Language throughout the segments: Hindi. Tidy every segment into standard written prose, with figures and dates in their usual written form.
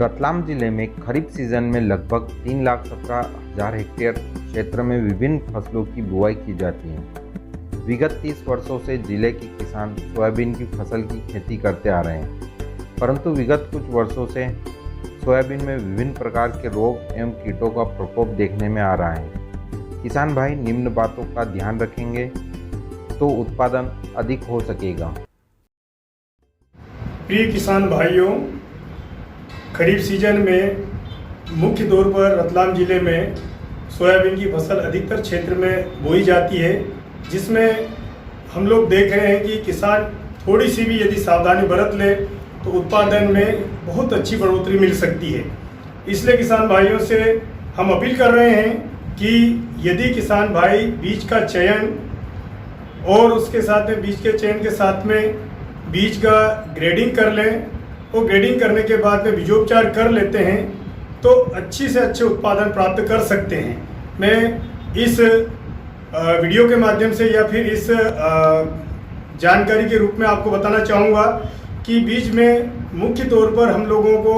रतलाम जिले में खरीफ सीजन में लगभग 3,17,000 हेक्टेयर क्षेत्र में विभिन्न फसलों की बुआई की जाती है। विगत 30 वर्षों से जिले के किसान सोयाबीन की फसल की खेती करते आ रहे हैं, परंतु विगत कुछ वर्षों से सोयाबीन में विभिन्न प्रकार के रोग एवं कीटों का प्रकोप देखने में आ रहा है। किसान भाई निम्न बातों का ध्यान रखेंगे तो उत्पादन अधिक हो सकेगा। प्रिय किसान भाइयों, खरीफ सीजन में मुख्य तौर पर रतलाम जिले में सोयाबीन की फसल अधिकतर क्षेत्र में बोई जाती है, जिसमें हम लोग देख रहे हैं कि किसान थोड़ी सी भी यदि सावधानी बरत ले तो उत्पादन में बहुत अच्छी बढ़ोतरी मिल सकती है। इसलिए किसान भाइयों से हम अपील कर रहे हैं कि यदि किसान भाई बीज का चयन और उसके साथ में बीज के चयन के साथ में बीज का ग्रेडिंग कर लें और ग्रेडिंग करने के बाद में बीजोपचार कर लेते हैं तो अच्छी से अच्छे उत्पादन प्राप्त कर सकते हैं। मैं इस वीडियो के माध्यम से या फिर इस जानकारी के रूप में आपको बताना चाहूँगा कि बीज में मुख्य तौर पर हम लोगों को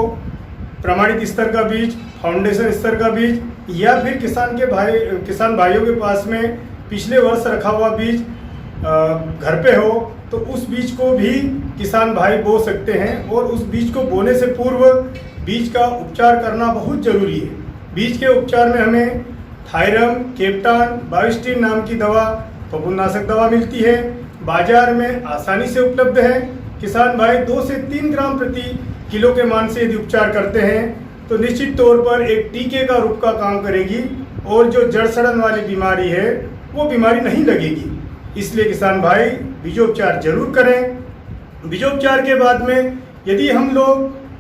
प्रमाणित स्तर का बीज, फाउंडेशन स्तर का बीज या फिर किसान भाइयों के पास में पिछले वर्ष रखा हुआ बीज घर पे हो तो उस बीज को भी किसान भाई बो सकते हैं। और उस बीज को बोने से पूर्व बीज का उपचार करना बहुत जरूरी है। बीज के उपचार में हमें थायरम, केप्टान, बाविस्टिन नाम की दवा, फफूंदनाशक दवा मिलती है, बाजार में आसानी से उपलब्ध है। किसान भाई 2 से 3 ग्राम प्रति किलो के मान से यदि उपचार करते हैं तो निश्चित तौर पर एक टीके का रूप का काम करेगी और जो जड़ सड़न वाली बीमारी है वो बीमारी नहीं लगेगी। इसलिए किसान भाई बीजोपचार जरूर करें। बीजोपचार के बाद में यदि हम लोग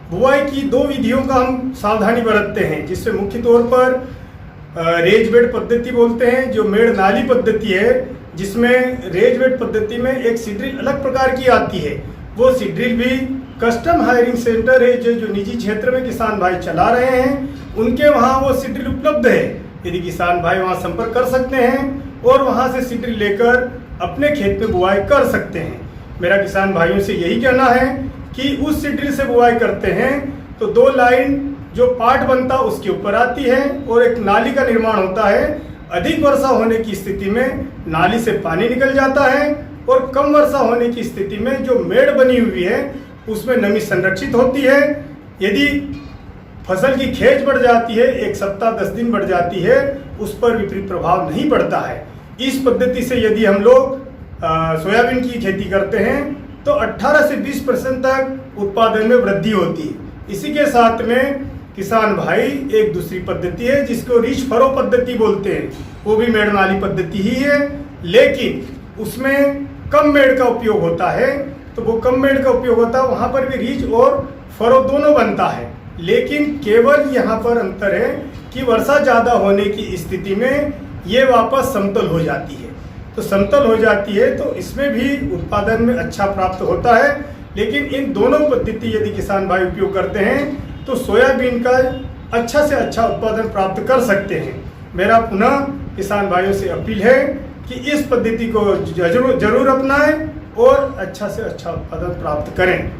बुआई की 2 विधियों का हम सावधानी बरतते हैं, जिससे मुख्य तौर पर रेज बेड पद्धति बोलते हैं, जो मेड़ नाली पद्धति है, जिसमें रेज बेड पद्धति में एक सीड्रिल अलग प्रकार की आती है। वो सीड्रिल भी कस्टम हायरिंग सेंटर है जो निजी क्षेत्र में किसान भाई चला रहे हैं, उनके वहाँ वो सीड्रिल उपलब्ध है। यदि किसान भाई वहाँ संपर्क कर सकते हैं और वहाँ से सीड्रिल लेकर अपने खेत में बुआई कर सकते हैं। मेरा किसान भाइयों से यही कहना है कि उस सीड्रिल से बुआई करते हैं तो 2 लाइन जो पार्ट बनता उसके ऊपर आती है और एक नाली का निर्माण होता है। अधिक वर्षा होने की स्थिति में नाली से पानी निकल जाता है और कम वर्षा होने की स्थिति में जो मेड़ बनी हुई है उसमें नमी संरक्षित होती है। यदि फसल की खेज बढ़ जाती है, 1 सप्ताह 10 दिन बढ़ जाती है, उस पर विपरीत प्रभाव नहीं पड़ता है। इस पद्धति से यदि हम लोग सोयाबीन की खेती करते हैं तो 18 से 20% तक उत्पादन में वृद्धि होती है। इसी के साथ में किसान भाई एक दूसरी पद्धति है जिसको रीच फरो पद्धति बोलते हैं, वो भी मेड़ नाली पद्धति ही है, लेकिन उसमें कम मेड़ का उपयोग होता है। तो वो कम मेड़ का उपयोग होता है, वहाँ पर भी रीच और फरो दोनों बनता है, लेकिन केवल यहाँ पर अंतर है कि वर्षा ज़्यादा होने की स्थिति में ये वापस समतल हो जाती है। तो समतल हो जाती है तो इसमें भी उत्पादन में अच्छा प्राप्त होता है। लेकिन इन दोनों पद्धति यदि किसान भाई उपयोग करते हैं तो सोयाबीन का अच्छा से अच्छा उत्पादन प्राप्त कर सकते हैं। मेरा पुनः किसान भाइयों से अपील है कि इस पद्धति को जरूर अपनाएं और अच्छा से अच्छा उत्पादन प्राप्त करें।